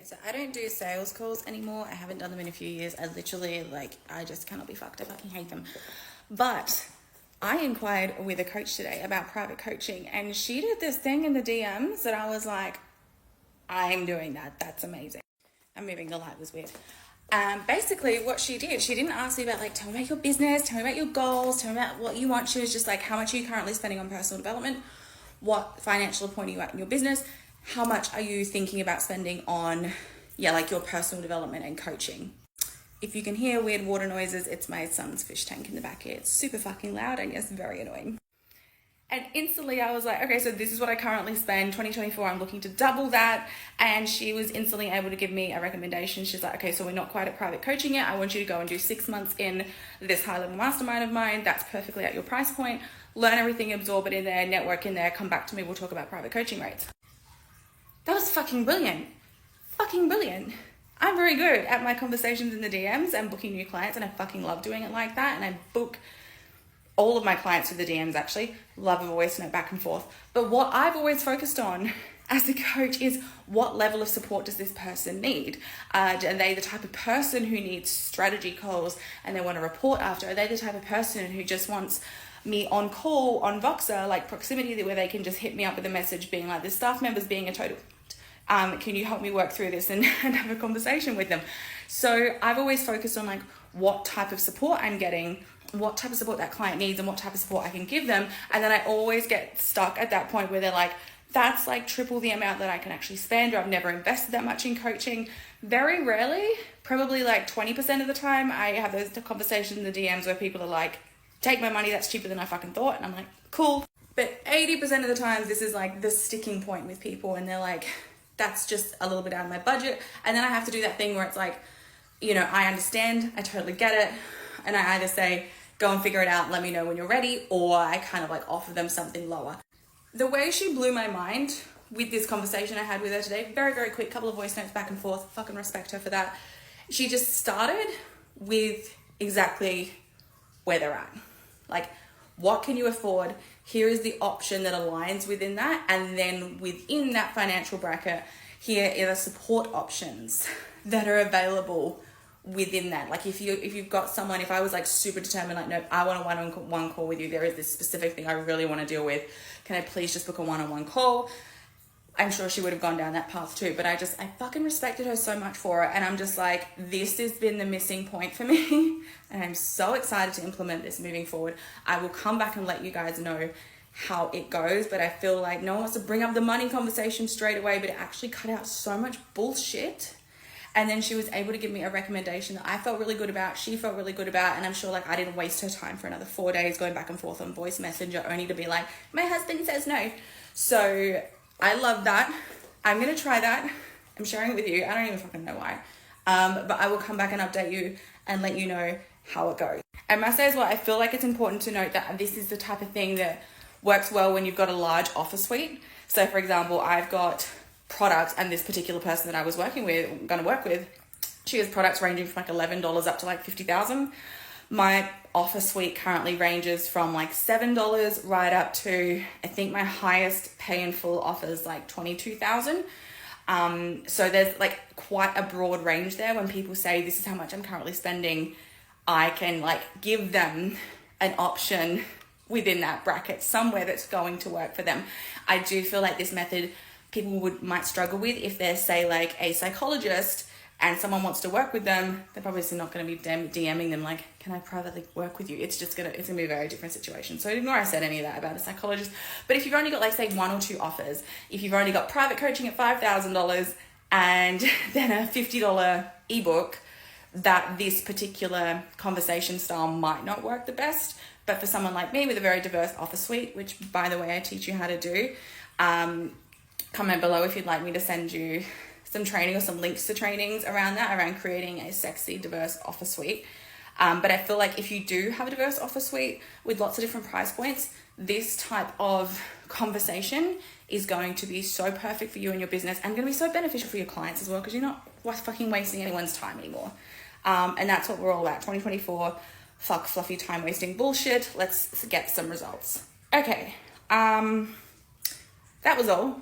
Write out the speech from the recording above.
So I don't do sales calls anymore. I haven't done them in a few years. I literally, I just cannot be fucked. I fucking hate them. But I inquired with a coach today about private coaching, and she did this thing in the DMs that I was like, I'm doing that. That's amazing. I'm moving, the light was weird. Basically what she did, she didn't ask me about tell me about your business, tell me about your goals, tell me about what you want. She was just like, how much are you currently spending on personal development? What financial point are you at in your business? How much are you thinking about spending on, your personal development and coaching? If you can hear weird water noises, it's my son's fish tank in the back here. It's super fucking loud and yes, very annoying. And instantly I was like, okay, so this is what I currently spend. 2024, I'm looking to double that. And she was instantly able to give me a recommendation. She's like, okay, so we're not quite at private coaching yet. I want you to go and do 6 months in this high level mastermind of mine. That's perfectly at your price point. Learn everything, absorb it in there, network in there, come back to me. We'll talk about private coaching rates. That was fucking brilliant. Fucking brilliant. I'm very good at my conversations in the DMs and booking new clients, and I fucking love doing it like that. And I book all of my clients through the DMs, actually. Love a voice note back and forth. But what I've always focused on as a coach is what level of support does this person need? Are they the type of person who needs strategy calls and they want to report after? Are they the type of person who just wants me on call on Voxer, like proximity, where they can just hit me up with a message being like, the staff member's being a total... can you help me work through this and have a conversation with them? So I've always focused on what type of support I'm getting, what type of support that client needs, and what type of support I can give them. And then I always get stuck at that point where they're like, that's triple the amount that I can actually spend, or I've never invested that much in coaching. Very rarely, probably 20% of the time, I have those conversations in the DMs where people are like, take my money, that's cheaper than I fucking thought. And I'm like, cool. But 80% of the time, this is the sticking point with people, and they're like, that's just a little bit out of my budget. And then I have to do that thing where it's I understand, I totally get it. And I either say, go and figure it out, let me know when you're ready, or I kind of offer them something lower. The way she blew my mind with this conversation I had with her today, very, very quick, couple of voice notes back and forth, fucking respect her for that. She just started with exactly where they're at. What can you afford? Here is the option that aligns within that. And then within that financial bracket, here are the support options that are available within that. If you've got someone, if I was super determined, no, I want a one-on-one call with you, there is this specific thing I really want to deal with, can I please just book a one-on-one call? I'm sure she would have gone down that path too, but I fucking respected her so much for it. And I'm just this has been the missing point for me. And I'm so excited to implement this moving forward. I will come back and let you guys know how it goes, but I feel no one wants to bring up the money conversation straight away, but it actually cut out so much bullshit. And then she was able to give me a recommendation that I felt really good about, she felt really good about, and I'm sure I didn't waste her time for another 4 days going back and forth on voice messenger only to be like, my husband says no. So I love that. I'm going to try that. I'm sharing it with you. I don't even fucking know why. But I will come back and update you and let you know how it goes. I must say as well, I feel it's important to note that this is the type of thing that works well when you've got a large offer suite. So for example, I've got products, and this particular person that I was going to work with, she has products ranging from $11 up to $50,000. My offer suite currently ranges from $7 right up to, I think my highest pay in full offers $22,000. So there's quite a broad range there. When people say this is how much I'm currently spending, I can give them an option within that bracket, somewhere that's going to work for them. I do feel this method people might struggle with if they're say a psychologist and someone wants to work with them. They're probably not going to be DMing them can I privately work with you? It's going to be a very different situation. So ignore I said any of that about a psychologist. But if you've only got say 1 or 2 offers, if you've only got private coaching at $5,000 and then a $50 ebook, that this particular conversation style might not work the best. But for someone like me with a very diverse offer suite, which by the way I teach you how to do, comment below if you'd like me to send you some training or some links to trainings around that, around creating a sexy, diverse offer suite. But I feel if you do have a diverse offer suite with lots of different price points, this type of conversation is going to be so perfect for you and your business, and going to be so beneficial for your clients as well, because you're not fucking wasting anyone's time anymore. And that's what we're all about. 2024, fuck fluffy time wasting bullshit. Let's get some results. Okay. That was all.